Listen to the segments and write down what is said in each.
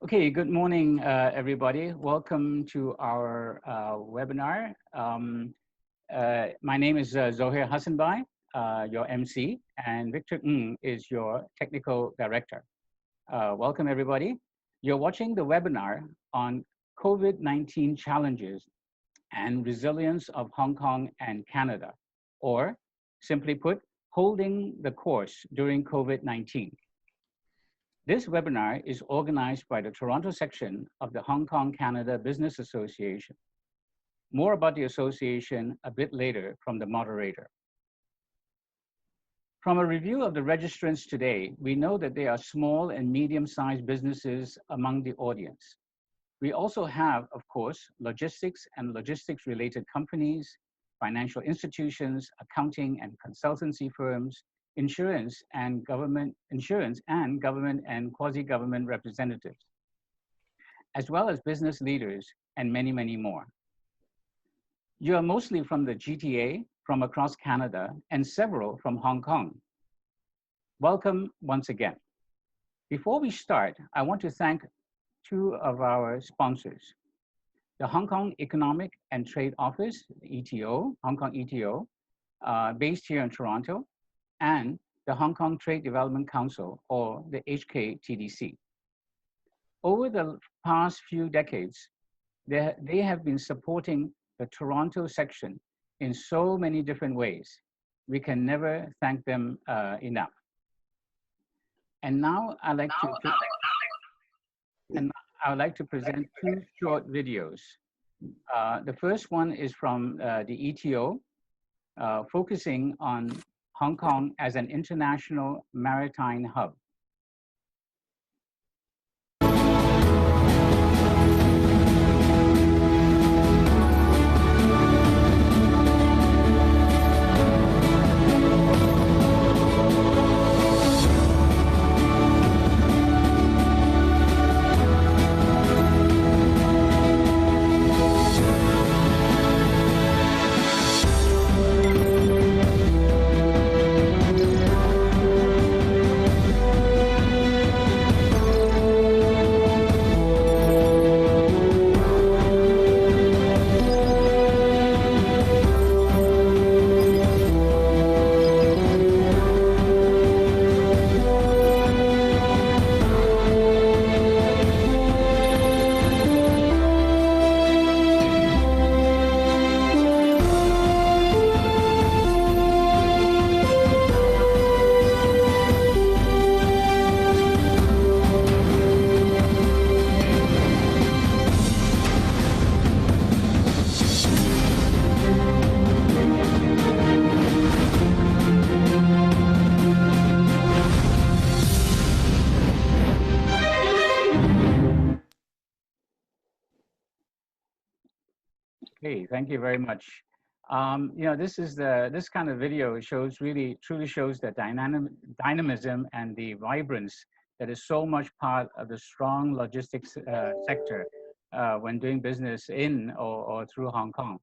Okay, good morning, everybody. Welcome to our webinar. My name is Zohair Hassanbai, your MC, and Victor Ng is your technical director. Welcome, everybody. You're watching the webinar on COVID-19 challenges and resilience of Hong Kong and Canada, or simply put, holding the course during COVID-19. This webinar is organized by the Toronto section of the Hong Kong Canada Business Association. More about the association a bit later from the moderator. From a review of the registrants today, we know that there are small and medium-sized businesses among the audience. We also have, of course, logistics and logistics-related companies, financial institutions, accounting and consultancy firms, insurance and government and quasi-government representatives, as well as business leaders and many, many more. You are mostly from the GTA, from across Canada, and several from Hong Kong. Welcome once again. Before we start, I want to thank two of our sponsors, the Hong Kong Economic and Trade Office, ETO, Hong Kong ETO, based here in Toronto, and the Hong Kong Trade Development Council, or the HKCBA. Over the past few decades, they have been supporting the Toronto section in so many different ways. We can never thank them enough. And now I'd like to present two short videos. The first one is from the ETO, focusing on Hong Kong as an international maritime hub. Okay, thank you very much. This kind of video truly shows the dynamism and the vibrance that is so much part of the strong logistics sector when doing business in or through Hong Kong.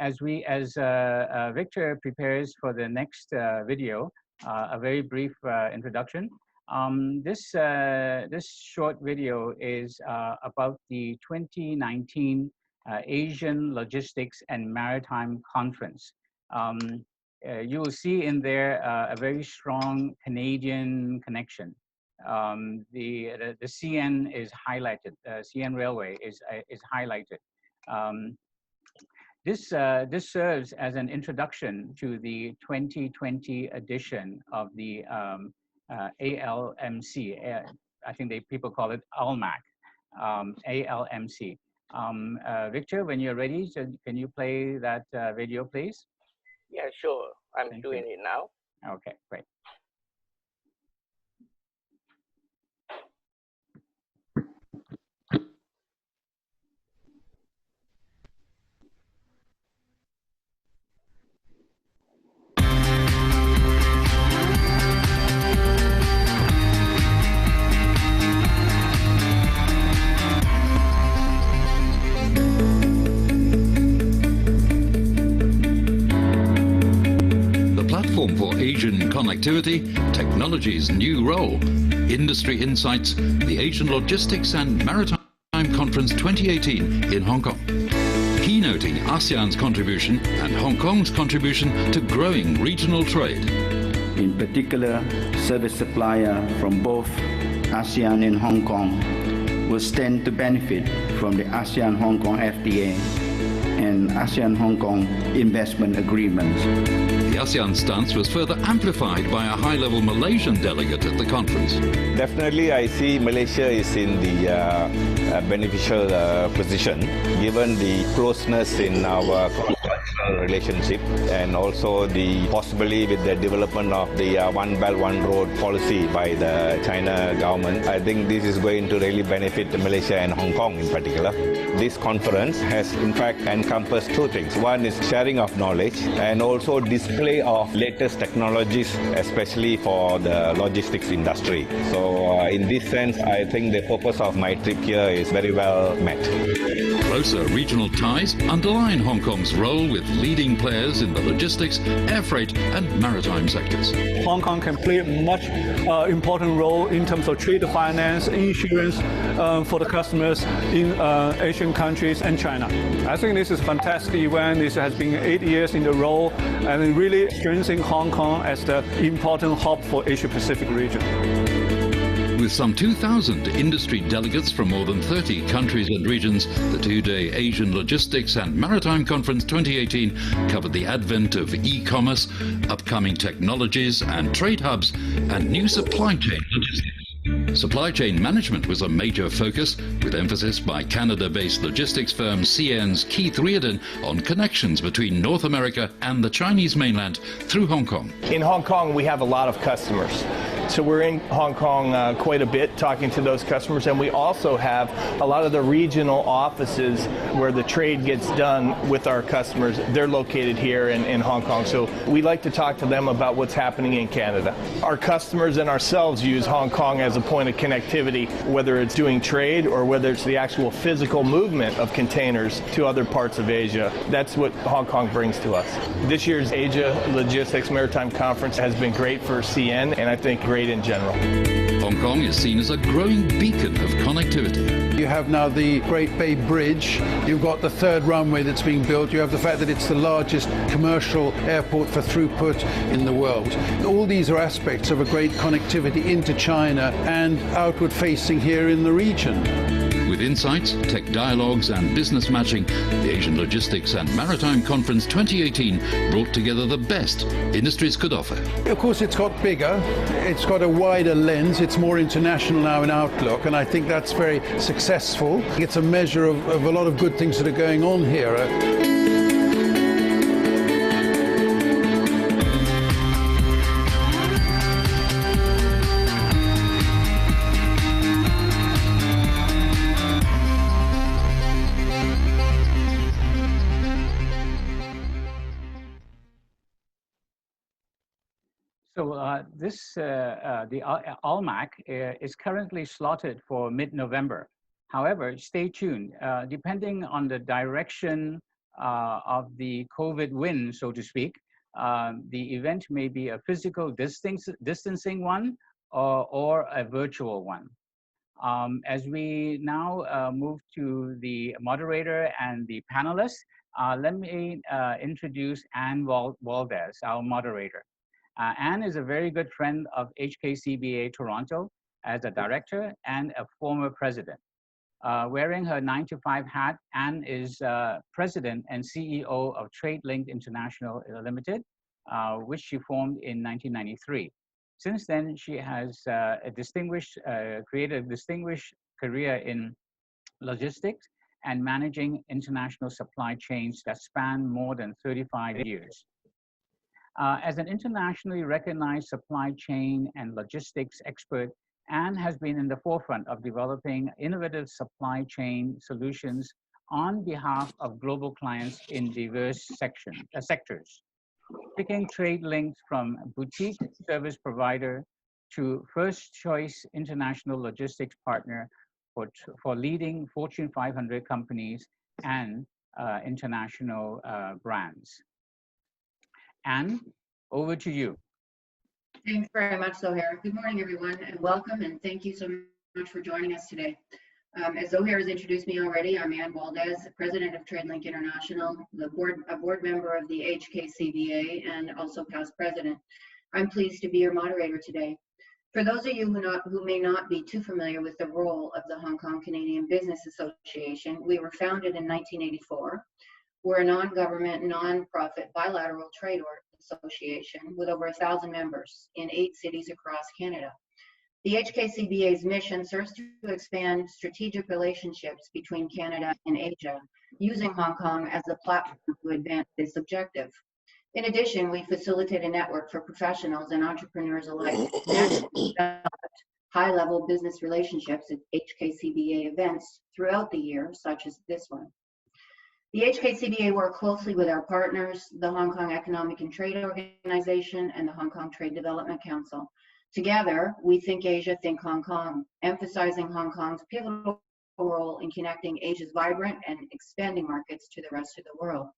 As Victor prepares for the next video, a very brief introduction. This short video is about the 2019 Asian Logistics and Maritime Conference. You will see in there a very strong Canadian connection. The CN is highlighted. CN Railway is highlighted. This serves as an introduction to the 2020 edition of the ALMC. I think people call it ALMAC. ALMC. Victor, when you're ready, can you play that video, please? Yeah, sure. I'm doing it now. Okay, great. platform for Asian connectivity, technology's new role, industry insights, the Asian Logistics and Maritime Conference 2018 in Hong Kong. Keynoting ASEAN's contribution and Hong Kong's contribution to growing regional trade. In particular, service supplier from both ASEAN and Hong Kong will stand to benefit from the ASEAN-Hong Kong FTA and ASEAN-Hong Kong investment agreements. The ASEAN stance was further amplified by a high-level Malaysian delegate at the conference. Definitely, I see Malaysia is in the beneficial position, given the closeness in our cultural relationship and also the possibility with the development of the One Belt, One Road policy by the China government. I think this is going to really benefit Malaysia and Hong Kong in particular. This conference has in fact encompassed two things. One is sharing of knowledge and also display of latest technologies, especially for the logistics industry. So in this sense, I think the purpose of my trip here is very well met. Closer regional ties underline Hong Kong's role with leading players in the logistics, air freight and maritime sectors. Hong Kong can play a much important role in terms of trade finance, insurance for the customers in Asian countries and China. I think this is a fantastic event. This has been 8 years in a row and it really strengthening Hong Kong as the important hub for Asia-Pacific region. With some 2,000 industry delegates from more than 30 countries and regions, the two-day Asian Logistics and Maritime Conference 2018 covered the advent of e-commerce, upcoming technologies and trade hubs, and new supply chain logistics. Supply chain management was a major focus, with emphasis by Canada-based logistics firm CN's Keith Reardon on connections between North America and the Chinese mainland through Hong Kong. In Hong Kong, we have a lot of customers. So we're in Hong Kong quite a bit talking to those customers, and we also have a lot of the regional offices where the trade gets done with our customers. They're located here in Hong Kong, so we like to talk to them about what's happening in Canada. Our customers and ourselves use Hong Kong as a point of connectivity, whether it's doing trade or whether it's the actual physical movement of containers to other parts of Asia. That's what Hong Kong brings to us. This year's Asia Logistics Maritime Conference has been great for CN, and I think great in general. Hong Kong is seen as a growing beacon of connectivity. You have now the Great Bay Bridge, you've got the third runway that's being built, you have the fact that it's the largest commercial airport for throughput in the world. All these are aspects of a great connectivity into China and outward facing here in the region. With insights, tech dialogues and business matching, the Asian Logistics and Maritime Conference 2018 brought together the best industries could offer. Of course, it's got bigger, it's got a wider lens, it's more international now in outlook, and I think that's very successful. It's a measure of a lot of good things that are going on here. So the ALMAC is currently slotted for mid-November. However, stay tuned. Depending on the direction of the COVID wind, so to speak, the event may be a physical distancing one or a virtual one. As we now move to the moderator and the panelists, let me introduce Anne Valdez, our moderator. Anne is a very good friend of HKCBA Toronto as a director and a former president. Wearing her 9-to-5 hat, Anne is president and CEO of TradeLink International Limited, which she formed in 1993. Since then, she has created a distinguished career in logistics and managing international supply chains that span more than 35 years. As an internationally recognized supply chain and logistics expert, Anne has been in the forefront of developing innovative supply chain solutions on behalf of global clients in diverse sectors, picking trade links from boutique service provider to first choice international logistics partner for leading Fortune 500 companies and international brands. Anne, over to you. Thanks very much, Zohair. Good morning, everyone, and welcome, and thank you so much for joining us today. As Zohair has introduced me already, I'm Ann Valdez, President of TradeLink International, a board member of the HKCBA, and also past president. I'm pleased to be your moderator today. For those of you who may not be too familiar with the role of the Hong Kong Canadian Business Association, we were founded in 1984. We're a non-government, non-profit bilateral trade association with over 1,000 members in 8 cities across Canada. The HKCBA's mission serves to expand strategic relationships between Canada and Asia, using Hong Kong as a platform to advance this objective. In addition, we facilitate a network for professionals and entrepreneurs alike to develop high-level business relationships at HKCBA events throughout the year, such as this one. The HKCBA works closely with our partners, the Hong Kong Economic and Trade Organization and the Hong Kong Trade Development Council. Together, we Think Asia, Think Hong Kong, emphasizing Hong Kong's pivotal role in connecting Asia's vibrant and expanding markets to the rest of the world.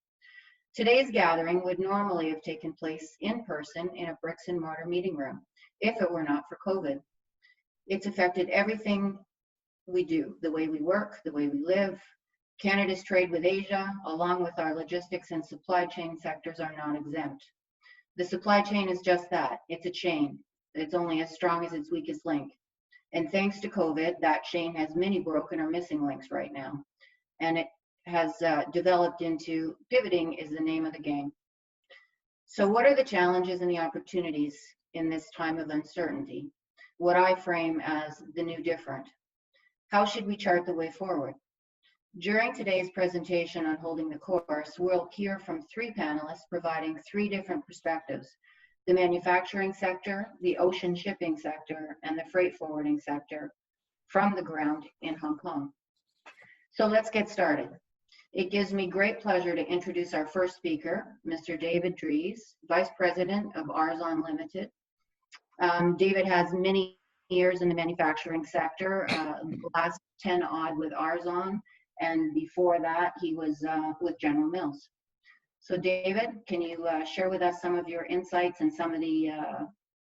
Today's gathering would normally have taken place in person in a bricks and mortar meeting room, if it were not for COVID. It's affected everything we do, the way we work, the way we live. Canada's trade with Asia, along with our logistics and supply chain sectors, are not exempt. The supply chain is just that, it's a chain. It's only as strong as its weakest link. And thanks to COVID, that chain has many broken or missing links right now. And it has developed into pivoting is the name of the game. So what are the challenges and the opportunities in this time of uncertainty? What I frame as the new different. How should we chart the way forward? During today's presentation on Holding the Course, we'll hear from 3 panelists providing 3 different perspectives: the manufacturing sector, the ocean shipping sector, and the freight forwarding sector from the ground in Hong Kong. So let's get started. It gives me great pleasure to introduce our first speaker, Mr. David Dries, Vice President of Arzon Limited. David has many years in the manufacturing sector, the last 10 odd with Arzon, and before that he was with General Mills. So David, can you share with us some of your insights and some of the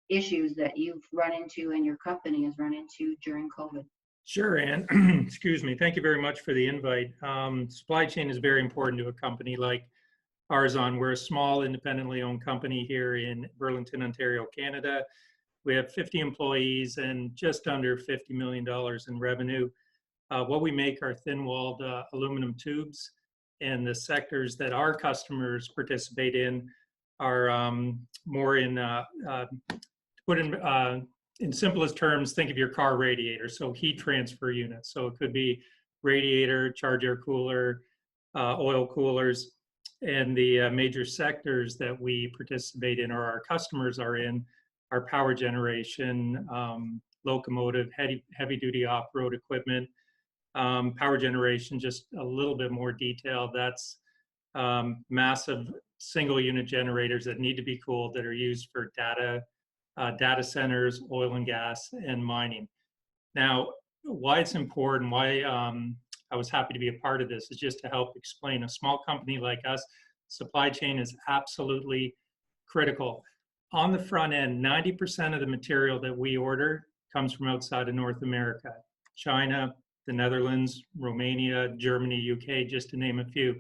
issues that you've run into and your company has run into during COVID? Sure, Ann. Excuse me. Thank you very much for the invite. Supply chain is very important to a company like Arzon. We're a small, independently owned company here in Burlington, Ontario, Canada. We have 50 employees and just under $50 million in revenue. What we make are thin-walled aluminum tubes, and the sectors that our customers participate in are more in, in simplest terms, think of your car radiator, so heat transfer units. So it could be radiator, charge air cooler, oil coolers, and the major sectors that we participate in or our customers are in are power generation, locomotive, heavy duty off-road equipment. Power generation, just a little bit more detail, that's massive single unit generators that need to be cooled that are used for data centers, oil and gas, and mining. Now, why it's important, why I was happy to be a part of this is just to help explain. A small company like us, supply chain is absolutely critical. On the front end, 90% of the material that we order comes from outside of North America, China, the Netherlands, Romania, Germany, UK, just to name a few.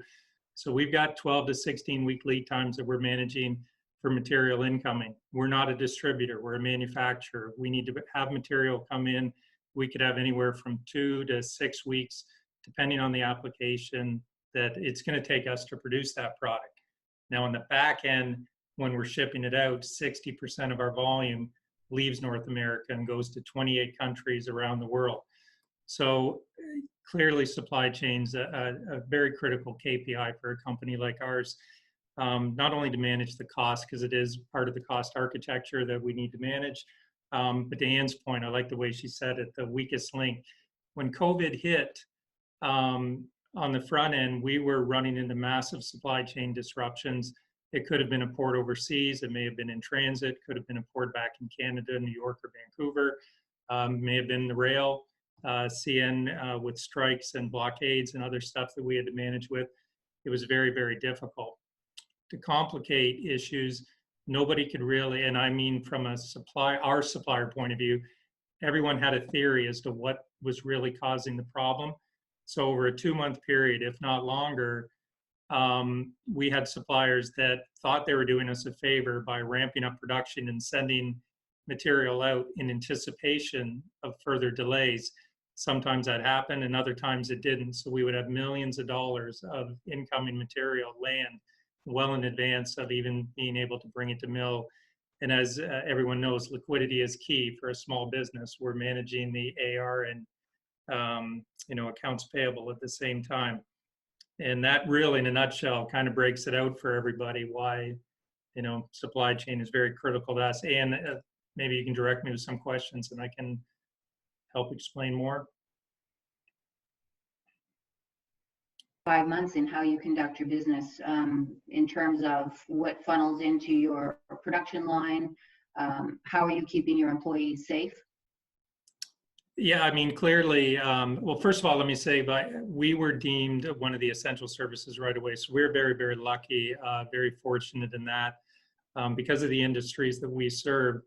So we've got 12 to 16 week lead times that we're managing for material incoming. We're not a distributor, we're a manufacturer. We need to have material come in. We could have anywhere from 2 to 6 weeks, depending on the application, that it's going to take us to produce that product. Now on the back end, when we're shipping it out, 60% of our volume leaves North America and goes to 28 countries around the world. So clearly supply chain's a very critical KPI for a company like ours, not only to manage the cost, because it is part of the cost architecture that we need to manage, but to Ann's point, I like the way she said it, the weakest link. When COVID hit, on the front end, we were running into massive supply chain disruptions. It could have been a port overseas, it may have been in transit, could have been a port back in Canada, New York, or Vancouver, may have been the rail. CN with strikes and blockades and other stuff that we had to manage with. It was very, very difficult. To complicate issues, nobody could really, and I mean from our supplier point of view, everyone had a theory as to what was really causing the problem. So over a 2-month period, if not longer, we had suppliers that thought they were doing us a favor by ramping up production and sending material out in anticipation of further delays. Sometimes that happened and other times it didn't. So we would have millions of dollars of incoming material land well in advance of even being able to bring it to mill. And as everyone knows, liquidity is key for a small business. We're managing the AR and accounts payable at the same time. And that really, in a nutshell, kind of breaks it out for everybody why, supply chain is very critical to us. And maybe you can direct me to some questions and I can help explain more. 5 months in how you conduct your business in terms of what funnels into your production line. How are you keeping your employees safe? Yeah, I mean, clearly, well, first of all, let me say, we were deemed one of the essential services right away. So we're very, very lucky, very fortunate in that because of the industries that we serve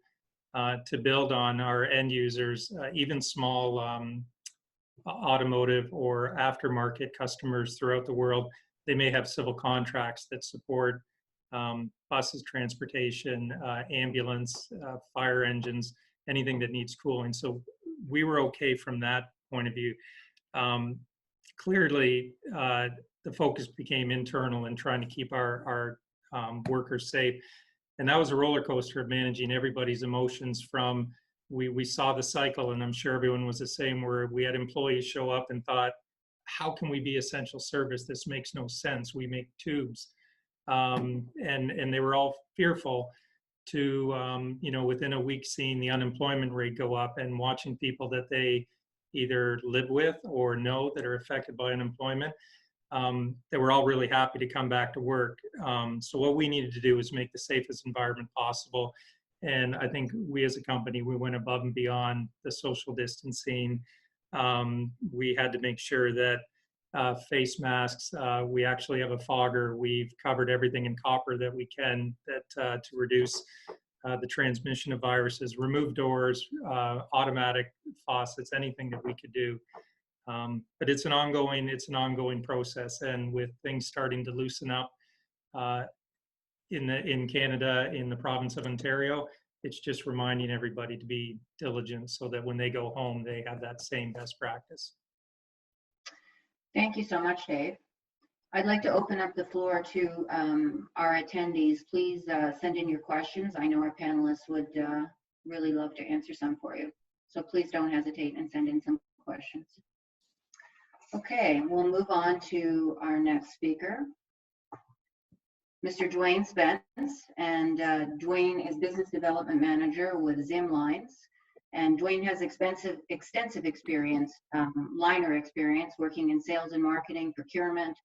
to build on our end users, even small automotive or aftermarket customers throughout the world. They may have civil contracts that support buses, transportation, ambulance, fire engines, anything that needs cooling. So we were okay from that point of view. Clearly, the focus became internal and trying to keep our workers safe. And that was a roller coaster of managing everybody's emotions from, we saw the cycle, and I'm sure everyone was the same, where we had employees show up and thought, how can we be essential service? This makes no sense. We make tubes. And they were all fearful to, within a week seeing the unemployment rate go up and watching people that they either live with or know that are affected by unemployment. They were all really happy to come back to work. So what we needed to do was make the safest environment possible. And I think we as a company, we went above and beyond the social distancing. We had to make sure that face masks, we actually have a fogger. We've covered everything in copper that we can to reduce the transmission of viruses, remove doors, automatic faucets, anything that we could do. But it's an ongoing process. And with things starting to loosen up in Canada, in the province of Ontario, it's just reminding everybody to be diligent so that when they go home, they have that same best practice. Thank you so much, Dave. I'd like to open up the floor to our attendees. Please send in your questions. I know our panelists would really love to answer some for you. So please don't hesitate and send in some questions. Okay, we'll move on to our next speaker, Mr. Dwayne Spence. And Dwayne is Business Development Manager with Zim Lines. And Dwayne has extensive experience, liner experience, working in sales and marketing, procurement,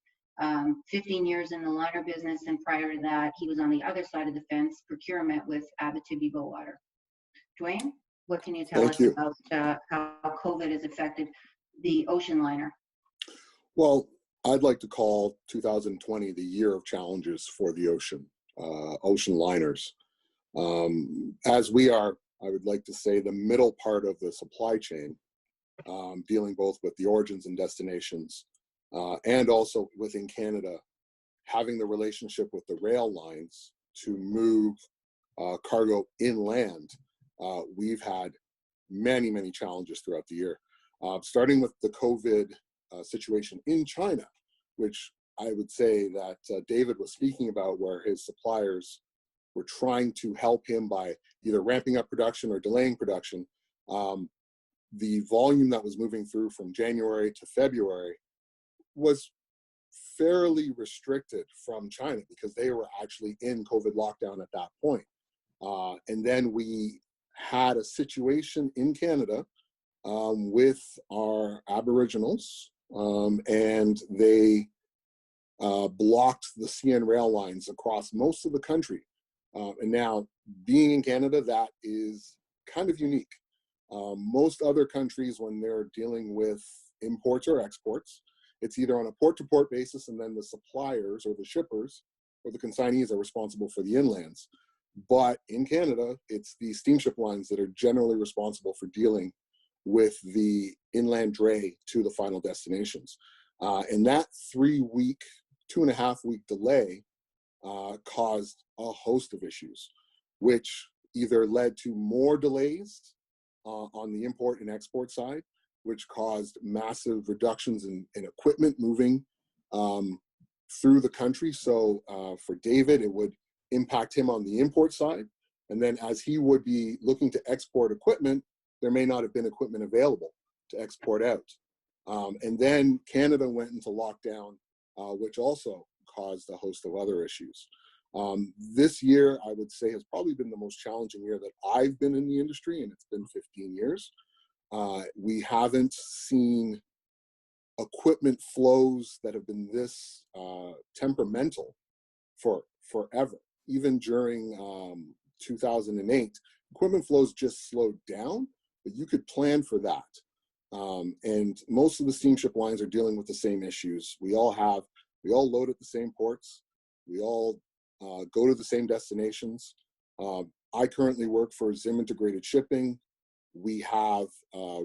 15 years in the liner business, and prior to that, he was on the other side of the fence, procurement with Abitibi Bowater. Dwayne, what can you tell us about how COVID has affected the ocean liner? Well, I'd like to call 2020 the year of challenges for the ocean liners. As we are, I would like to say, the middle part of the supply chain, dealing both with the origins and destinations, and also within Canada, having the relationship with the rail lines to move cargo inland. We've had many, many challenges throughout the year, starting with the COVID situation in China, which I would say that David was speaking about, where his suppliers were trying to help him by either ramping up production or delaying production. The volume that was moving through from January to February was fairly restricted from China because they were actually in COVID lockdown at that point. And then we had a situation in Canada with our Aboriginals, and they blocked the CN rail lines across most of the country. And now, being in Canada, that is kind of unique. Most other countries, when they're dealing with imports or exports, it's either on a port-to-port basis, and then the suppliers or the shippers or the consignees are responsible for the inlands. But in Canada, it's the steamship lines that are generally responsible for dealing with the inland dray to the final destinations. And that 3-week, 2.5-week delay caused a host of issues, which either led to more delays on the import and export side, which caused massive reductions in equipment moving through the country. So for David, it would impact him on the import side. And then as he would be looking to export equipment, there may not have been equipment available to export out. And then Canada went into lockdown, which also caused a host of other issues. This year, I would say, has probably been the most challenging year that I've been in the industry, and it's been 15 years. We haven't seen equipment flows that have been this temperamental for forever. Even during 2008, equipment flows just slowed down, but you could plan for that. And most of the steamship lines are dealing with the same issues. We all load at the same ports. We all go to the same destinations. I currently work for Zim Integrated Shipping. We have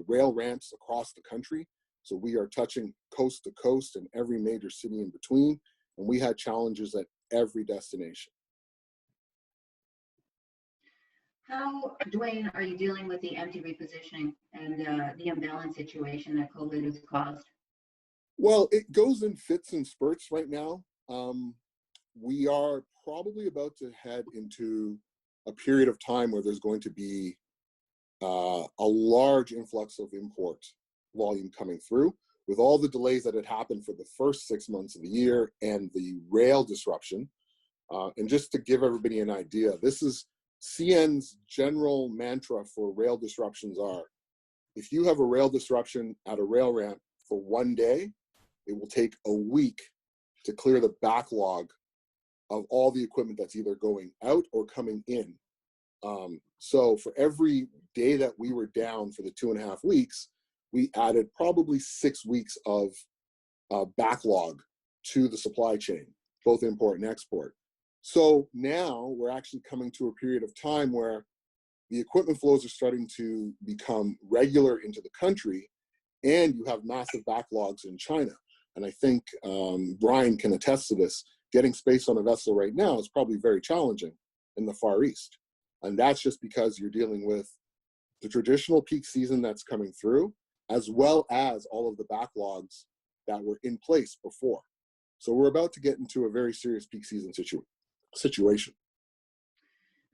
rail ramps across the country. So we are touching coast to coast and every major city in between. And we had challenges at every destination. How, Dwayne, are you dealing with the empty repositioning and the imbalance situation that COVID has caused? Well, it goes in fits and spurts right now. We are probably about to head into a period of time where there's going to be a large influx of import volume coming through. With all the delays that had happened for the first 6 months of the year and the rail disruption. And just to give everybody an idea, this is CN's general mantra for rail disruptions are, if you have a rail disruption at a rail ramp for 1 day, it will take a week to clear the backlog of all the equipment that's either going out or coming in. So for every day that we were down for the 2.5 weeks, we added probably 6 weeks of backlog to the supply chain, both import and export. So now we're actually coming to a period of time where the equipment flows are starting to become regular into the country, and you have massive backlogs in China. And I think Brian can attest to this. Getting space on a vessel right now is probably very challenging in the Far East. And that's just because you're dealing with the traditional peak season that's coming through, as well as all of the backlogs that were in place before. So we're about to get into a very serious peak season situation.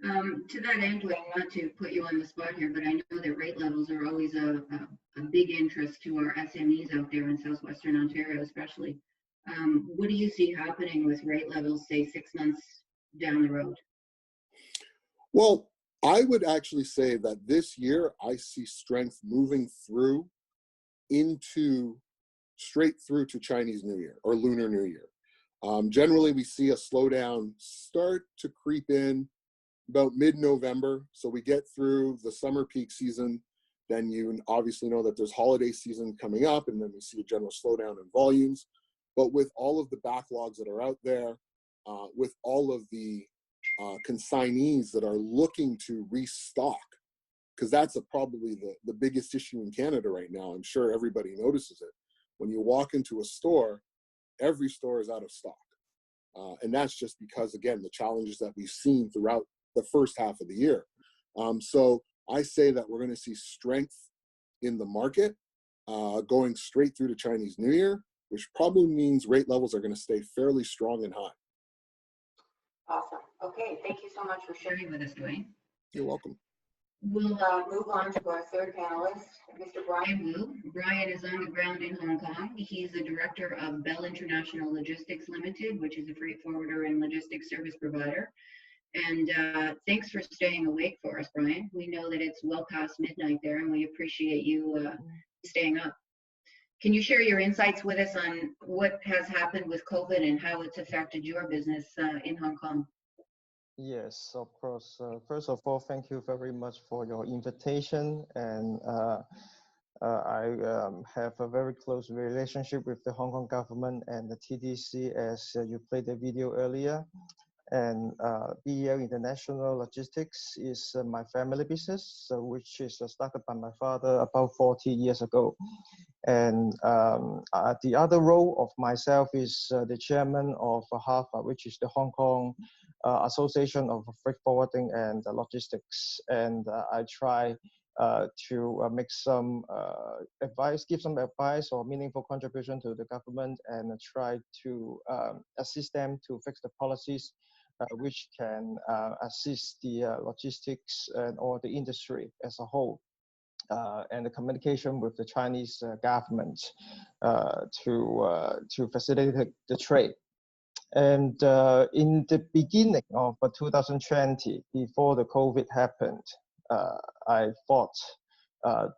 To that end, Dwayne, not to put you on the spot here, but I know that rate levels are always a big interest to our SMEs out there in Southwestern Ontario, especially. What do you see happening with rate levels, say 6 months down the road? Well, I would actually say that this year I see strength moving through into straight through to Chinese New Year or Lunar New Year. Generally, we see a slowdown start to creep in about mid-November. So we get through the summer peak season. Then you obviously know that there's holiday season coming up, and then we see a general slowdown in volumes. But with all of the backlogs that are out there, with all of the consignees that are looking to restock, because that's probably the biggest issue in Canada right now. I'm sure everybody notices it. When you walk into a store, every store is out of stock. And that's just because, again, the challenges that we've seen throughout the first half of the year. So I say that we're going to see strength in the market going straight through to Chinese New Year, which probably means rate levels are going to stay fairly strong and high. Awesome. Okay, thank you so much for sharing with us, Dwayne. You're welcome. We'll move on to our third panelist, Mr. Brian Wu. Brian is on the ground in Hong Kong. He's the director of Bell International Logistics Limited, which is a freight forwarder and logistics service provider. And thanks for staying awake for us, Brian. We know that it's well past midnight there, and we appreciate you staying up. Can you share your insights with us on what has happened with COVID and how it's affected your business in Hong Kong? Yes, of course. First of all, thank you very much for your invitation. And I have a very close relationship with the Hong Kong government and the TDC, as you played the video earlier. And BEL International Logistics is my family business, which is started by my father about 40 years ago. And the other role of myself is the chairman of HAFA, which is the Hong Kong Association of Freight Forwarding and Logistics. And I try to make some advice, give some advice or meaningful contribution to the government, and try to assist them to fix the policies which can assist the logistics and or the industry as a whole, and the communication with the Chinese government to facilitate the trade. And in the beginning of 2020, before the COVID happened, I thought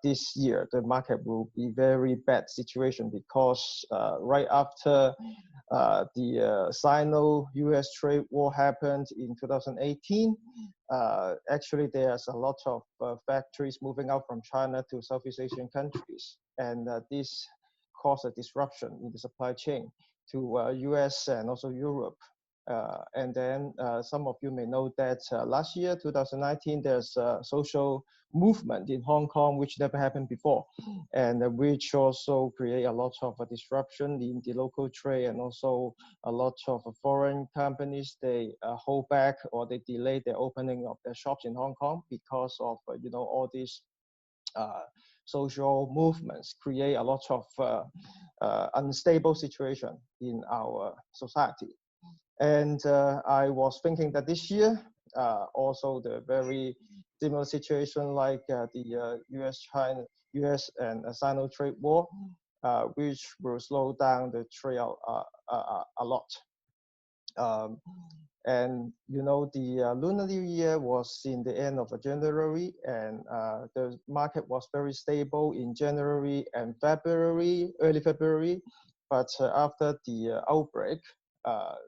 this year the market will be very bad situation because right after the Sino-US trade war happened in 2018, actually there's a lot of factories moving out from China to Southeast Asian countries, and this caused a disruption in the supply chain to US and also Europe. And then some of you may know that last year, 2019, there's a social movement in Hong Kong, which never happened before, and which also create a lot of disruption in the local trade, and also a lot of foreign companies, they hold back or they delay the opening of their shops in Hong Kong because of, you know, all these social movements create a lot of unstable situation in our society. And I was thinking that this year, also the very similar situation like the US and Sino trade war, which will slow down the trade a lot. And you know, the Lunar New Year was in the end of January, and the market was very stable in January and February, early February. But after the outbreak,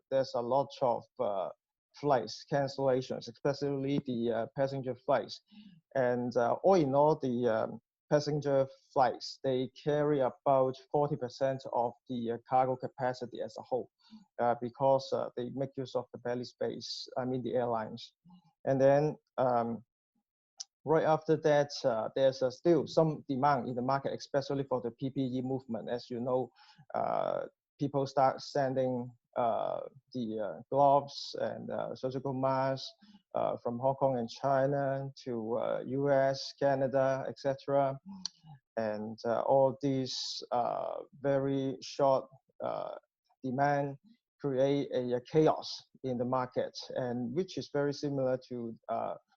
there's a lot of flights cancellations, especially the passenger flights. And all in all, the passenger flights, they carry about 40% of the cargo capacity as a whole, because they make use of the belly space, I mean the airlines. And then right after that, there's still some demand in the market, especially for the PPE movement. As you know, people start sending the gloves and surgical masks from Hong Kong and China to US, Canada, etc. And all these very short demand create a chaos in the market, and which is very similar to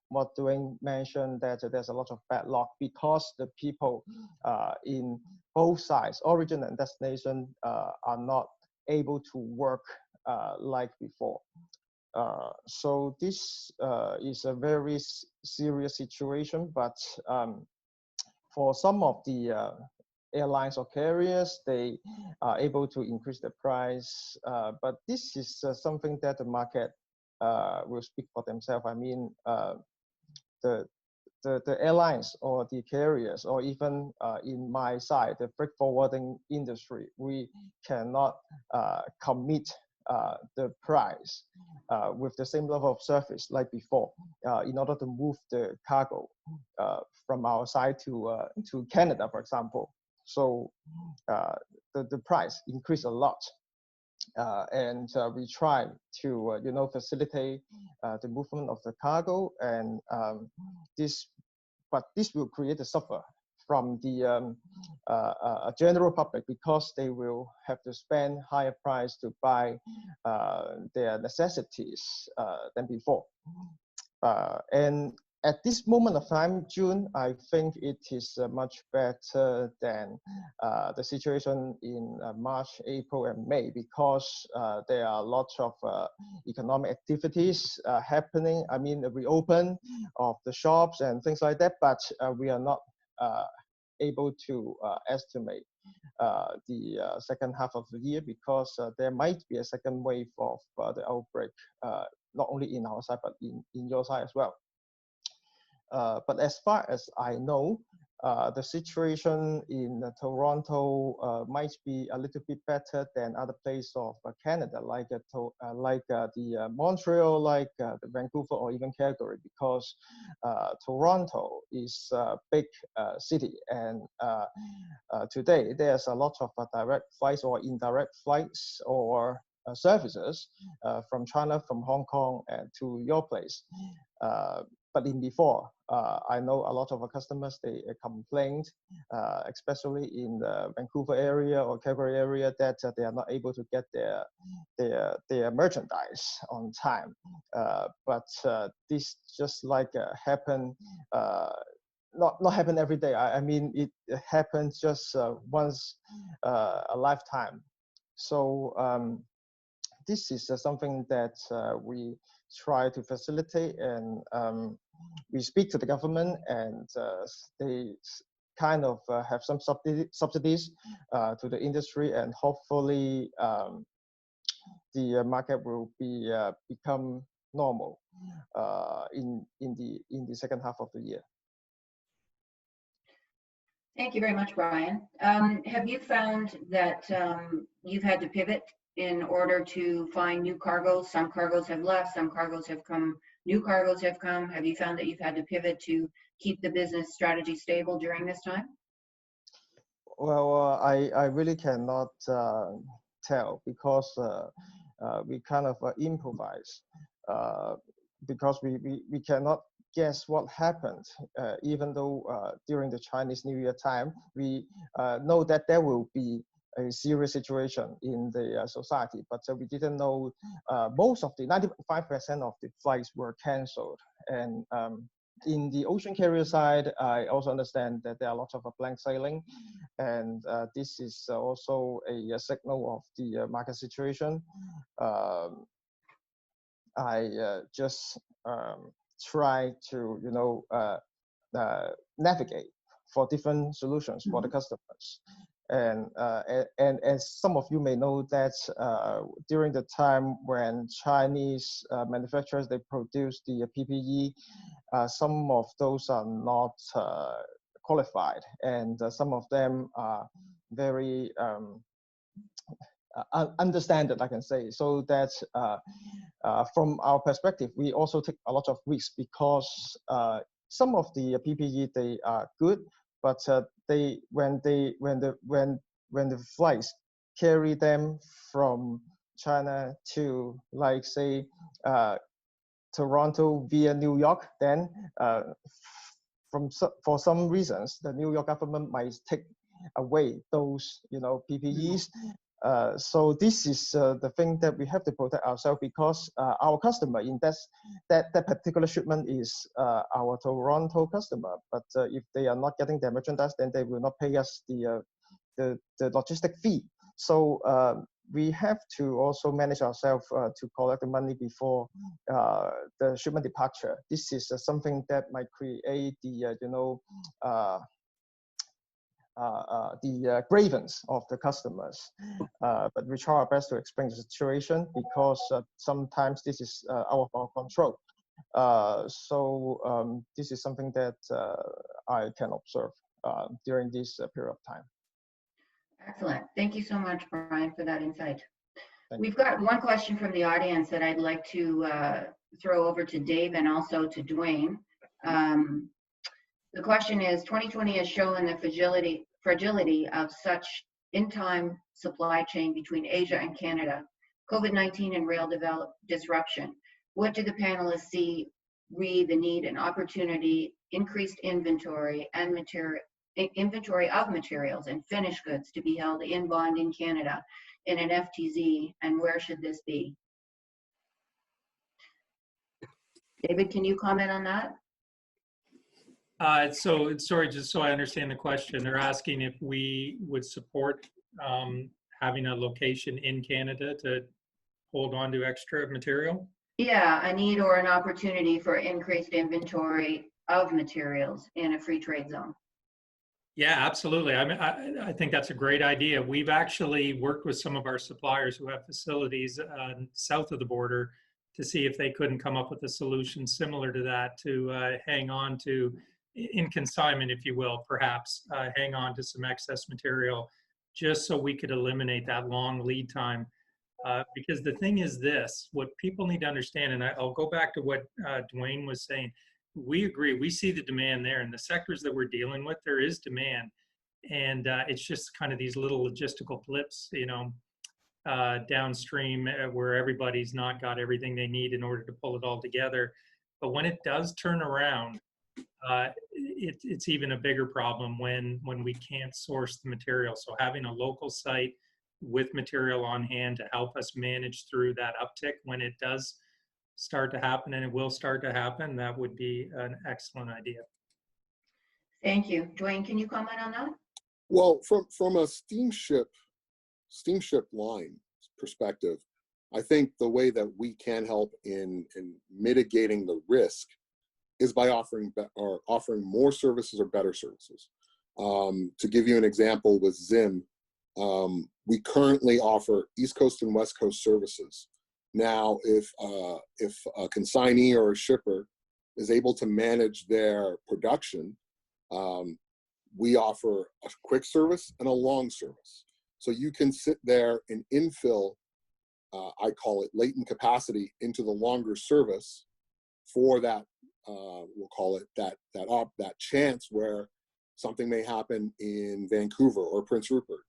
what Dwayne mentioned, that there's a lot of backlog because the people in both sides, origin and destination, are not able to work like before. So this is a very serious situation, but for some of the airlines or carriers, they are able to increase the price, but this is something that the market will speak for themselves. I mean, the airlines or the carriers, or even in my side, the freight forwarding industry, we cannot commit the price with the same level of service like before in order to move the cargo from our side to Canada, for example. So the price increased a lot. And we try to, you know, facilitate the movement of the cargo, and this will create a suffer from the general public, because they will have to spend higher price to buy their necessities than before. And at this moment of time, June, I think it is much better than the situation in March, April, and May, because there are lots of economic activities happening. I mean, the reopen of the shops and things like that, but we are not able to estimate the second half of the year, because there might be a second wave of the outbreak, not only in our side, but in your side as well. But as far as I know, the situation in Toronto might be a little bit better than other places of Canada, like the Montreal, like the Vancouver, or even Calgary, because Toronto is a big city, and today there's a lot of direct flights or indirect flights or services from China, from Hong Kong, to your place. But in before, I know a lot of our customers, they complained, especially in the Vancouver area or Calgary area, that they are not able to get their merchandise on time. But this just like happen, not happen every day. I mean, it happens just once a lifetime. So this is something that we try to facilitate, and we speak to the government, and they kind of have some subsidies to the industry, and hopefully the market will become normal in the second half of the year. Thank you very much, Brian. Have you found that you've had to pivot in order to find new cargoes? Some cargoes have left, some cargoes have come, new cargoes have come. Have you found that you've had to pivot to keep the business strategy stable during this time? Well, I really cannot tell, because we kind of improvise, because we cannot guess what happened, even though during the Chinese New Year time, we know that there will be a serious situation in the society, but we didn't know most of the 95% of the flights were canceled. And in the ocean carrier side, I also understand that there are lots of blank sailing, and this is also a signal of the market situation. I just try to navigate for different solutions for the customers. And as some of you may know, that during the time when Chinese manufacturers, they produce the PPE, some of those are not qualified, and some of them are very understanded, I can say. So that from our perspective, we also take a lot of risks, because some of the PPE, they are good, but when the flights carry them from China to, like, say, Toronto via New York, then for some reasons, the New York government might take away those PPEs. So this is the thing that we have to protect ourselves, because our customer in that particular shipment is our Toronto customer. But if they are not getting their merchandise, then they will not pay us the logistic fee. So we have to also manage ourselves to collect the money before the shipment departure. This is something that might create the grievance of the customers, but we try our best to explain the situation, because sometimes this is out of our control. So this is something that I can observe during this period of time. Excellent. Thank you so much, Brian, for that insight. We've got one question from the audience that I'd like to throw over to Dave and also to Dwayne. The question is, 2020 has shown the fragility of such in-time supply chain between Asia and Canada, COVID-19 and rail disruption. What do the panelists see re the need and opportunity, increased inventory and inventory of materials and finished goods to be held in bond in Canada in an FTZ, and where should this be? David, can you comment on that? So sorry, just so I understand the question, they're asking if we would support having a location in Canada to hold on to extra material? Yeah, a need or an opportunity for increased inventory of materials in a free trade zone. Yeah, absolutely. I mean, I think that's a great idea. We've actually worked with some of our suppliers who have facilities south of the border to see if they couldn't come up with a solution similar to that, to hang on to in consignment, if you will, perhaps hang on to some excess material just so we could eliminate that long lead time. Because the thing is this, what people need to understand, and I'll go back to what Dwayne was saying, we agree, we see the demand there. In the sectors that we're dealing with, there is demand. And it's just kind of these little logistical blips, you know, downstream where everybody's not got everything they need in order to pull it all together. But when it does turn around, it's even a bigger problem when we can't source the material. So having a local site with material on hand to help us manage through that uptick when it does start to happen, and it will start to happen, that would be an excellent idea. Thank you. Dwayne, can you comment on that? Well, from a steamship line perspective, I think the way that we can help in mitigating the risk is by offering more services or better services. To give you an example with Zim, we currently offer East Coast and West Coast services. Now, if a consignee or a shipper is able to manage their production, we offer a quick service and a long service. So you can sit there and infill, I call it latent capacity, into the longer service for that, we'll call it that chance where something may happen in Vancouver or Prince Rupert.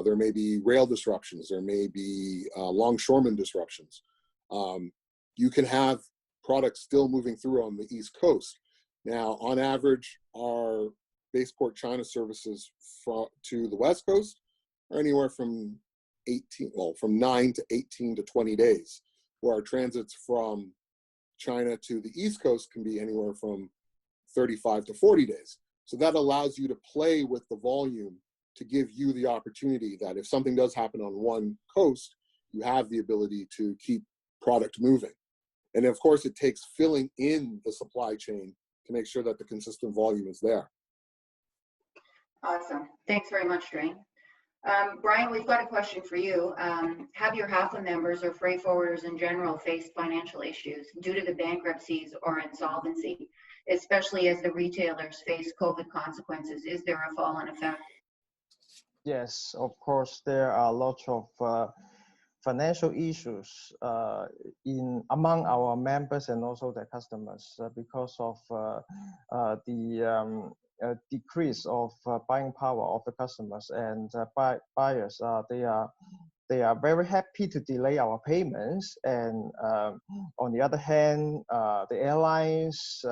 There may be rail disruptions, there may be longshoreman disruptions. You can have products still moving through on the East Coast. Now, on average, our Baseport China services to the West Coast are anywhere from 9 to 18 to 20 days, where our transits from China to the East Coast can be anywhere from 35 to 40 days. So that allows you to play with the volume to give you the opportunity that if something does happen on one coast, you have the ability to keep product moving. And of course, it takes filling in the supply chain to make sure that the consistent volume is there. Awesome. Thanks very much, Dwayne. Brian, we've got a question for you. Have your HAFA members or freight forwarders in general faced financial issues due to the bankruptcies or insolvency, especially as the retailers face COVID consequences? Is there a fall in effect? Yes, of course, there are lots of financial issues among our members and also their customers because of the decrease of buying power of the customers and buyers. They are very happy to delay our payments, and on the other hand, the airlines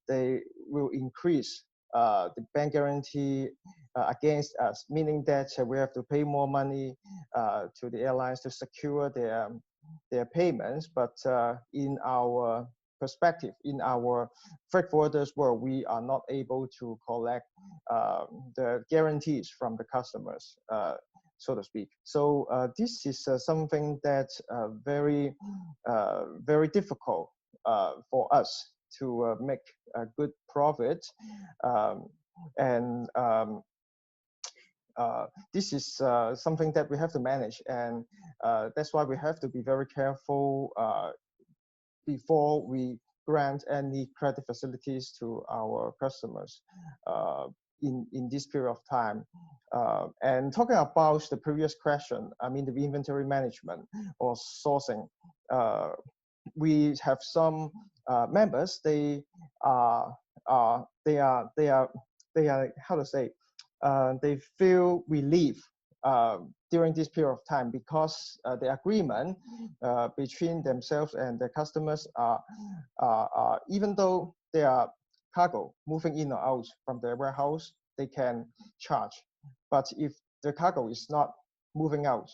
they will increase the bank guarantee against us, meaning that we have to pay more money to the airlines to secure their payments. But in our perspective, in our freight forwarders world, we are not able to collect the guarantees from the customers, so to speak. So this is something that's very difficult for us to make a good profit. This is something that we have to manage, and that's why we have to be very careful before we grant any credit facilities to our customers in this period of time. And talking about the previous question, I mean the inventory management or sourcing, we have some members. They are how to say, they feel relief during this period of time because the agreement between themselves and the customers are even though there are cargo moving in or out from their warehouse, they can charge. But if the cargo is not moving out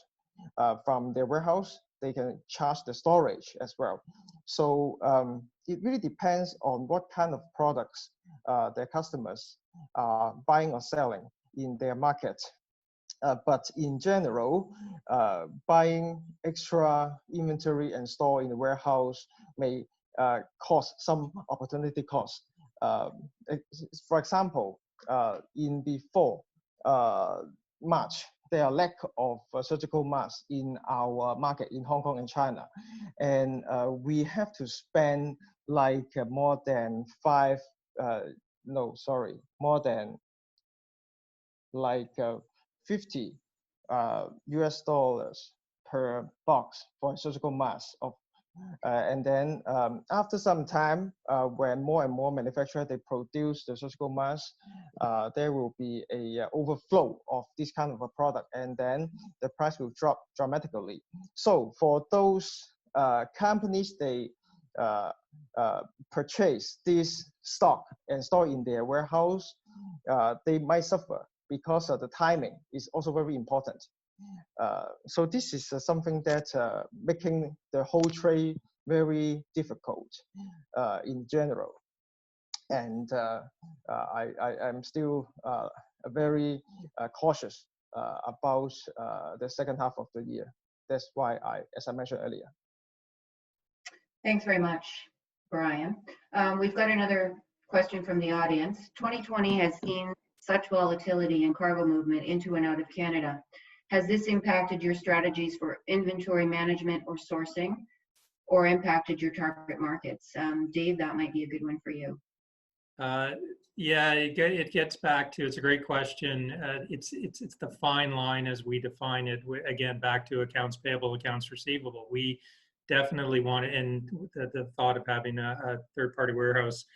from their warehouse, they can charge the storage as well. So it really depends on what kind of products their customers are buying or selling in their market. But in general, buying extra inventory and store in the warehouse may cause some opportunity cost. For example, in before March, there are lack of surgical masks in our market in Hong Kong and China, and we have to spend like more than $5 no, sorry, more than like 50 US dollars per box for a surgical mask of and then after some time, when more and more manufacturers they produce the surgical mask, there will be a overflow of this kind of a product, and then the price will drop dramatically. So for those companies, they purchase this stock and store in their warehouse, they might suffer because the timing is also very important. So this is something that making the whole trade very difficult in general. And I'm still very cautious about the second half of the year. That's why as I mentioned earlier. Thanks very much, Brian. We've got another question from the audience. 2020 has seen such volatility in cargo movement into and out of Canada. Has this impacted your strategies for inventory management or sourcing, or impacted your target markets? Dave, that might be a good one for you. Yeah, it gets back to, it's a great question. It's the fine line as we define it. Again, back to accounts payable, accounts receivable. We definitely want to, and the thought of having a third-party warehouse,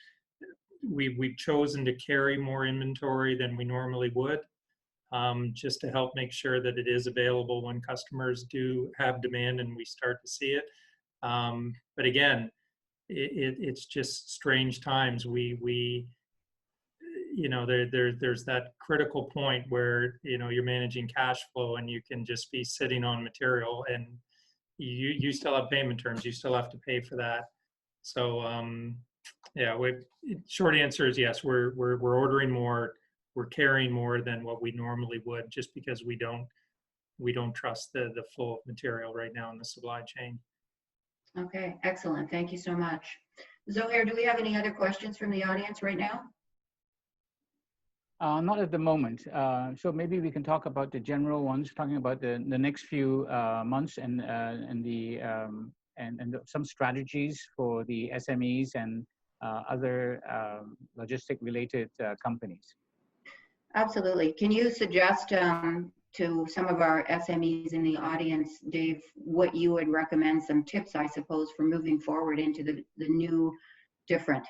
we've chosen to carry more inventory than we normally would. Just to help make sure that it is available when customers do have demand and we start to see it. But again, it's just strange times. We you know, there's that critical point where, you know, you're managing cash flow and you can just be sitting on material, and you still have payment terms. You still have to pay for that. So yeah, short answer is yes. We're ordering more. We're carrying more than what we normally would, just because we don't trust the flow of material right now in the supply chain. Okay, excellent. Thank you so much. Zohair, do we have any other questions from the audience right now? Not at the moment. So maybe we can talk about the general ones, talking about the next few months and some strategies for the SMEs and other logistic-related companies. Absolutely. Can you suggest to some of our SMEs in the audience, Dave, what you would recommend, some tips, I suppose, for moving forward into the new different?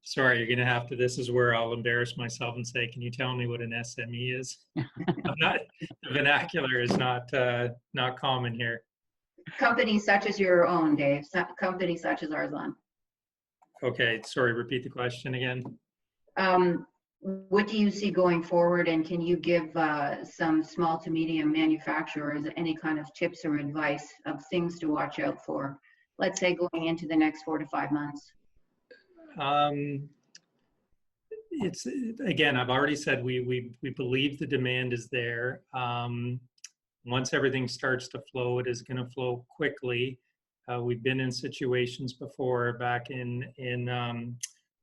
Sorry, you're gonna have to, this is where I'll embarrass myself and say, can you tell me what an SME is? The vernacular is not common here. Companies such as your own, Dave, companies such as Arslan. Okay, sorry, repeat the question again. What do you see going forward, and can you give some small to medium manufacturers any kind of tips or advice of things to watch out for, let's say going into the next 4 to 5 months? It's, again, I've already said we believe the demand is there. Once everything starts to flow, it is going to flow quickly. We've been in situations before, back in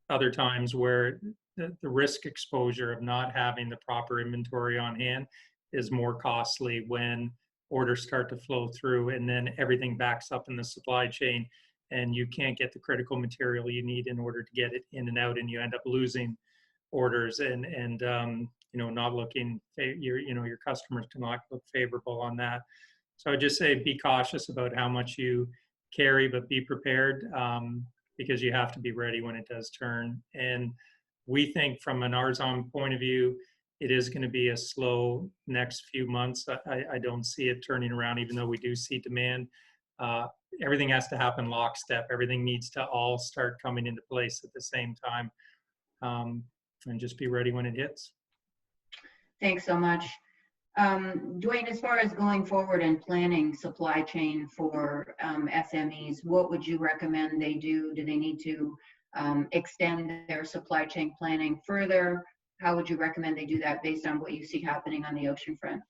other times, where the risk exposure of not having the proper inventory on hand is more costly when orders start to flow through, and then everything backs up in the supply chain, and you can't get the critical material you need in order to get it in and out, and you end up losing orders and you know, not looking, your customers do not look favorable on that. So I would just say be cautious about how much you carry, but be prepared, because you have to be ready when it does turn. And we think from an Arslan point of view, it is going to be a slow next few months. I don't see it turning around, even though we do see demand. Everything has to happen lockstep. Everything needs to all start coming into place at the same time, and just be ready when it hits. Thanks so much. Dwayne, as far as going forward and planning supply chain for SMEs, what would you recommend they do? Do they need to extend their supply chain planning further? How would you recommend they do that based on what you see happening on the ocean front?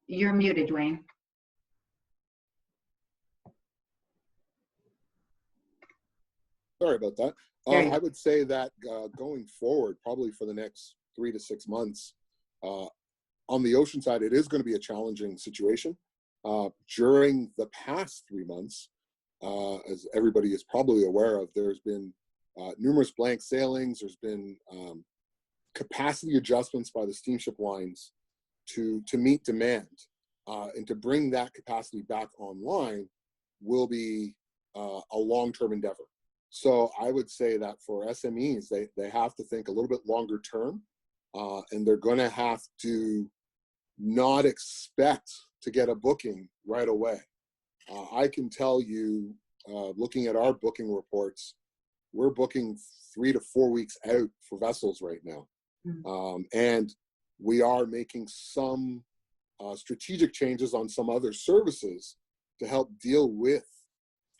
You're muted, Dwayne. Sorry about that. I would say that going forward, probably for the next 3 to 6 months, on the ocean side, it is going to be a challenging situation. During the past 3 months, as everybody is probably aware of, there's been numerous blank sailings. There's been capacity adjustments by the steamship lines to meet demand, and to bring that capacity back online will be a long-term endeavor. So I would say that for SMEs, they have to think a little bit longer term, and they're going to have to not expect to get a booking right away. I can tell you, looking at our booking reports, we're booking 3 to 4 weeks out for vessels right now. And we are making some strategic changes on some other services to help deal with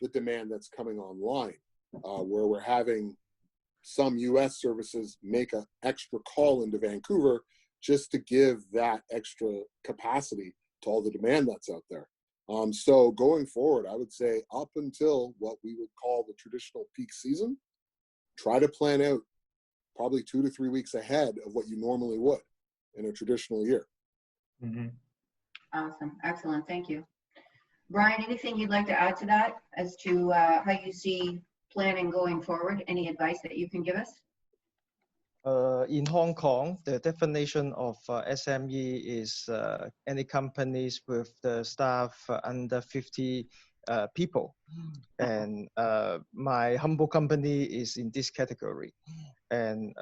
the demand that's coming online, where we're having some US services make an extra call into Vancouver just to give that extra capacity to all the demand that's out there. So going forward, I would say up until what we would call the traditional peak season, try to plan out probably 2 to 3 weeks ahead of what you normally would in a traditional year. Awesome. Excellent. Thank you. Brian, anything you'd like to add to that as to how you see planning going forward? Any advice that you can give us? In Hong Kong, the definition of SME is any companies with the staff under 50 people. And my humble company is in this category. And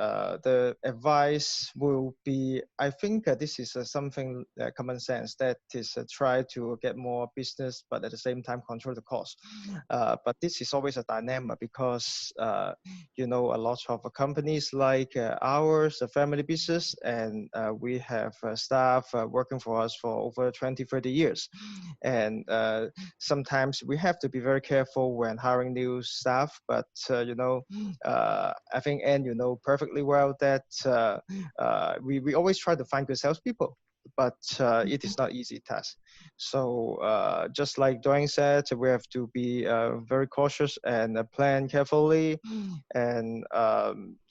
the advice will be, I think this is something common sense, that is try to get more business, but at the same time control the cost. But this is always a dilemma because, you know, a lot of companies like ours, a family business, and we have staff working for us for over 20, 30 years. And sometimes we have to be very careful when hiring new staff, but you know, I think, and you know perfectly well that we always try to find good salespeople, but it is not easy task. So just like Dwayne said, we have to be very cautious and plan carefully, and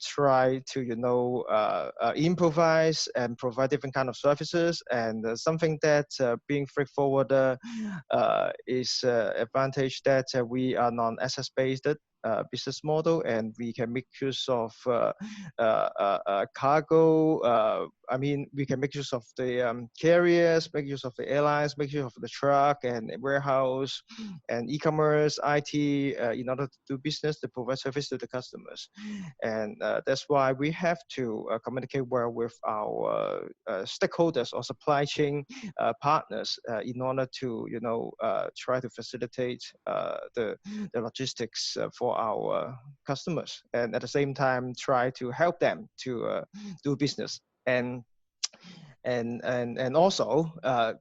try to, you know, improvise and provide different kind of services. And something that being freight forwarder is advantage that we are non-asset based business model, and we can make use of cargo. I mean, we can make use of the carriers, make use of the airlines, make use of the truck and warehouse and e-commerce, IT, in order to do business, to provide service to the customers. And that's why we have to communicate well with our stakeholders or supply chain partners in order to, you know, try to facilitate the logistics for our customers, and at the same time try to help them to do business, and also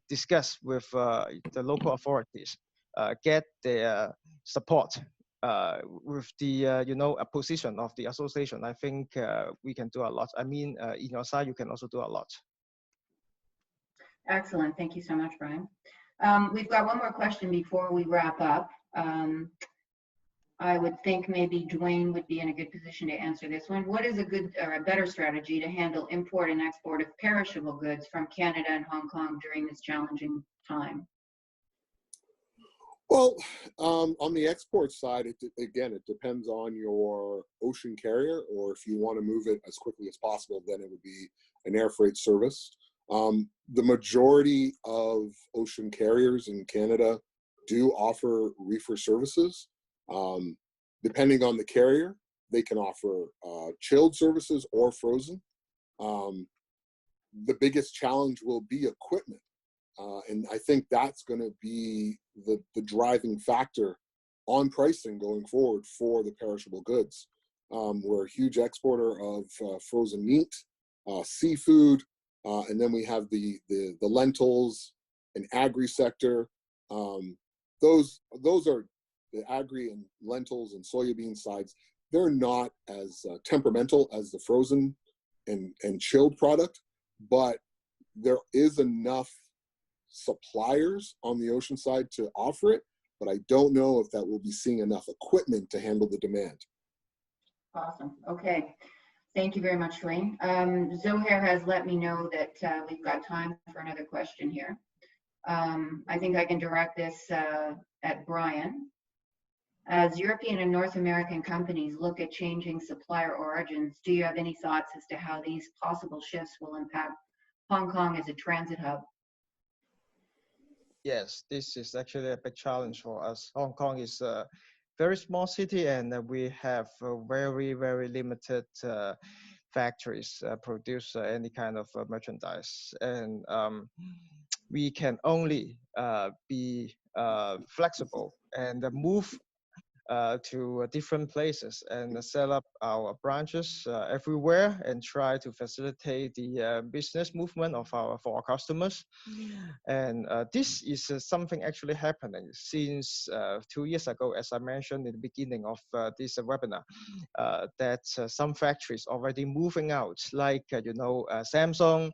discuss with the local authorities, get their support with the you know, a position of the association. I think we can do a lot. I mean, in your side, you can also do a lot. Excellent. Thank you so much, Brian. We've got one more question before we wrap up. I would think maybe Dwayne would be in a good position to answer this one. What is a good or a better strategy to handle import and export of perishable goods from Canada and Hong Kong during this challenging time? Well, on the export side, again, it depends on your ocean carrier, or if you want to move it as quickly as possible, then it would be an air freight service. The majority of ocean carriers in Canada do offer reefer services. Depending on the carrier, they can offer chilled services or frozen. The biggest challenge will be equipment. And I think that's going to be the driving factor on pricing going forward for the perishable goods. We're a huge exporter of frozen meat, seafood, and then we have the lentils and agri sector. Those are the agri and lentils and soybean sides. They're not as temperamental as the frozen and chilled product, but there is enough suppliers on the ocean side to offer it, but I don't know if that will be seeing enough equipment to handle the demand. Awesome. Okay. Thank you very much, Dwayne. Zohair has let me know that we've got time for another question here. I think I can direct this at Brian. As European and North American companies look at changing supplier origins, do you have any thoughts as to how these possible shifts will impact Hong Kong as a transit hub? Yes, this is actually a big challenge for us. Hong Kong is a very small city, and we have very, very limited factories produce any kind of merchandise. And we can only be flexible and move to different places and set up our branches everywhere and try to facilitate the business movement of for our customers. And this is something actually happening since 2 years ago, as I mentioned in the beginning of this webinar, that some factories already moving out, like Samsung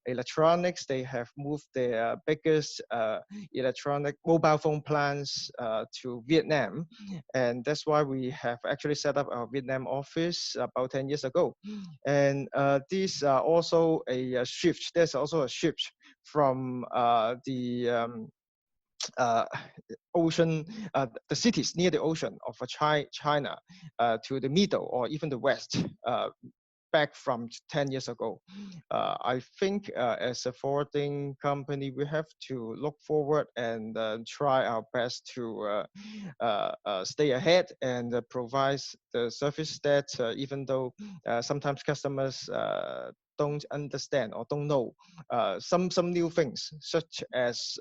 Electronics. They have moved their biggest electronic mobile phone plants to Vietnam. And that's why we have actually set up our Vietnam office about 10 years ago. And these are also a shift. There's also a shift from the ocean, the cities near the ocean of China to the middle or even the west. Back from 10 years ago. I think as a forwarding company, we have to look forward and try our best to stay ahead and provide the service that even though sometimes customers don't understand or don't know some new things, such as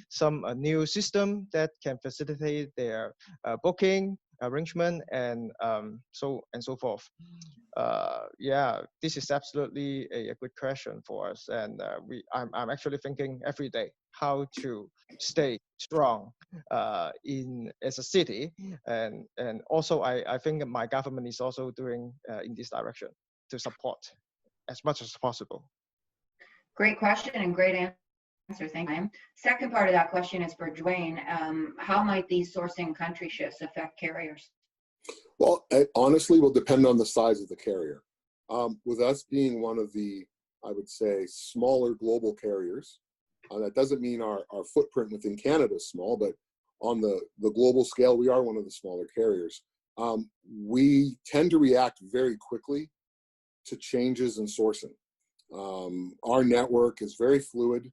some new system that can facilitate their booking arrangement and so forth. Yeah, this is absolutely a good question for us, and I'm actually thinking every day how to stay strong as a city, and also I think my government is also doing in this direction to support as much as possible. Great question and great answer. Thank you. Second part of that question is for Dwayne. How might these sourcing country shifts affect carriers? Well, it honestly will depend on the size of the carrier. With us being one of the, I would say, smaller global carriers, that doesn't mean our footprint within Canada is small, but on the global scale, we are one of the smaller carriers. We tend to react very quickly to changes in sourcing. Our network is very fluid.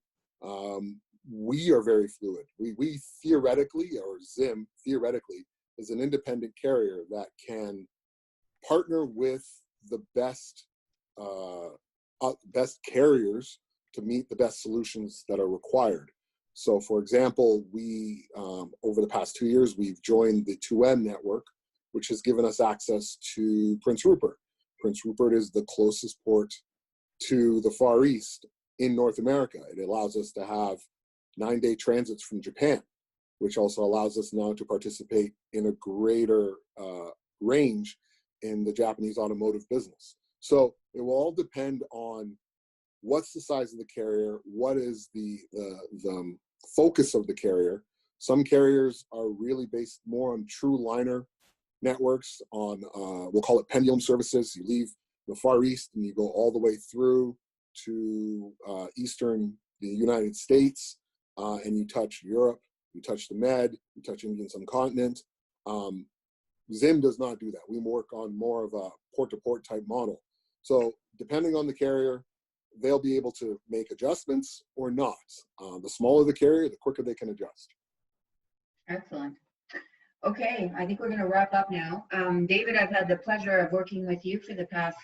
We are very fluid. We theoretically, or ZIM theoretically, is an independent carrier that can partner with the best carriers to meet the best solutions that are required. So for example, we, over the past 2 years, we've joined the 2M network, which has given us access to Prince Rupert. Prince Rupert is the closest port to the Far East in North America. It allows us to have 9-day transits from Japan, which also allows us now to participate in a greater range in the Japanese automotive business. So it will all depend on what's the size of the carrier, what is the focus of the carrier. Some carriers are really based more on true liner networks, on we'll call it pendulum services. You leave the Far East and you go all the way through to the United States, and you touch Europe, you touch the Med, you touch Indian subcontinent. ZIM does not do that. We work on more of a port-to-port type model. So depending on the carrier, they'll be able to make adjustments or not. The smaller the carrier, the quicker they can adjust. Excellent. Okay, I think we're going to wrap up now. David, I've had the pleasure of working with you for the past,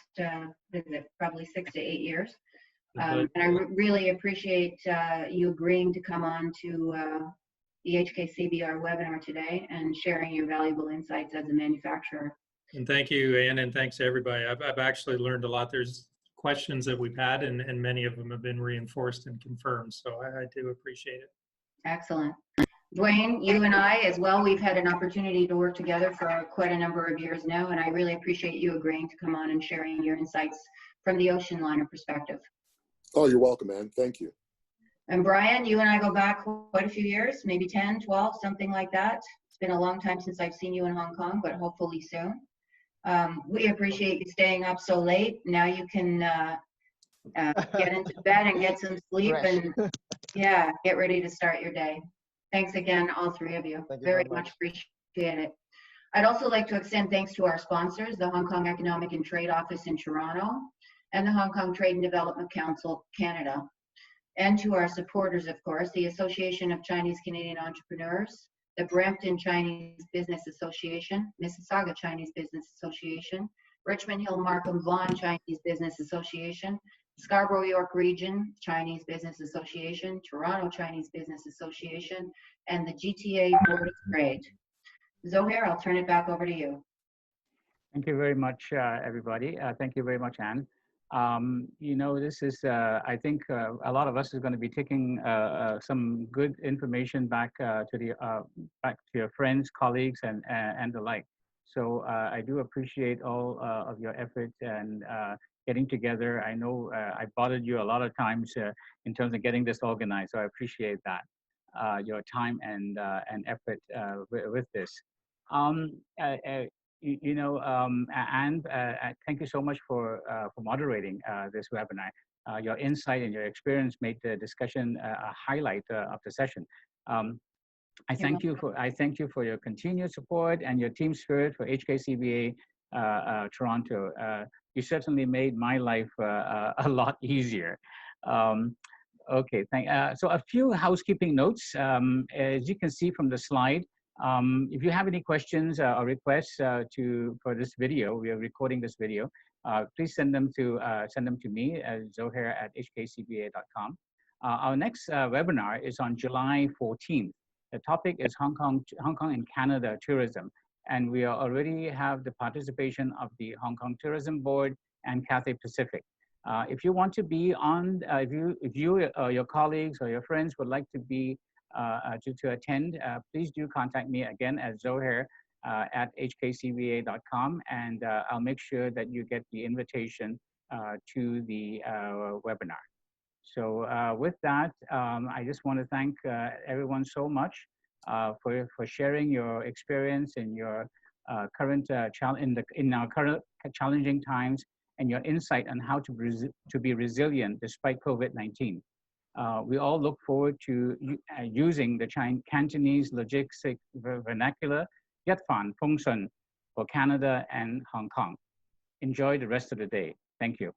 probably 6 to 8 years. And I really appreciate you agreeing to come on to the HKCBA webinar today and sharing your valuable insights as a manufacturer. And thank you, Ann, and thanks to everybody. I've actually learned a lot. There's questions that we've had, and many of them have been reinforced and confirmed. So I do appreciate it. Excellent. Dwayne, you and I as well, we've had an opportunity to work together for quite a number of years now, and I really appreciate you agreeing to come on and sharing your insights from the ocean liner perspective. Oh, you're welcome, man. Thank you. And Brian, you and I go back quite a few years, maybe 10, 12, something like that. It's been a long time since I've seen you in Hong Kong, but hopefully soon. We appreciate you staying up so late. Now you can get into bed and get some sleep and yeah, get ready to start your day. Thanks again, all three of you. Thank you very very much appreciate it. I'd also like to extend thanks to our sponsors, the Hong Kong Economic and Trade Office in Toronto and the Hong Kong Trade and Development Council, Canada, and to our supporters, of course, the Association of Chinese Canadian Entrepreneurs, the Brampton Chinese Business Association, Mississauga Chinese Business Association, Richmond Hill Markham Vaughan Chinese Business Association, Scarborough York Region Chinese Business Association, Toronto Chinese Business Association, and the GTA Board of Trade. Zohair, I'll turn it back over to you. Thank you very much, everybody. Thank you very much, Anne. You know, this is, I think a lot of us is going to be taking some good information back back to your friends, colleagues, and the like. So I do appreciate all of your efforts and getting together. I know I bothered you a lot of times in terms of getting this organized, so I appreciate that, your time and effort with this. You know, and thank you so much for moderating this webinar. Your insight and your experience made the discussion a highlight of the session. I thank you for your continued support and your team spirit for HKCBA Toronto. You certainly made my life a lot easier. Okay, so a few housekeeping notes. As you can see from the slide, if you have any questions or requests for this video, we are recording this video. Please send them to me at zohair@hkcba.com. Our next webinar is on July 14th. The topic is Hong Kong and Canada tourism, and we already have the participation of the Hong Kong Tourism Board and Cathay Pacific. If you want to be on, if you your colleagues or your friends would like to be to attend, please do contact me again at zohair@hkcba.com, and I'll make sure that you get the invitation to the webinar. So with that, I just want to thank everyone so much for sharing your experience in your current in our current challenging times, and your insight on how to be resilient despite COVID-19. We all look forward to using the Cantonese logistic vernacular, Yat Fan Feng Shun, for Canada and Hong Kong. Enjoy the rest of the day. Thank you.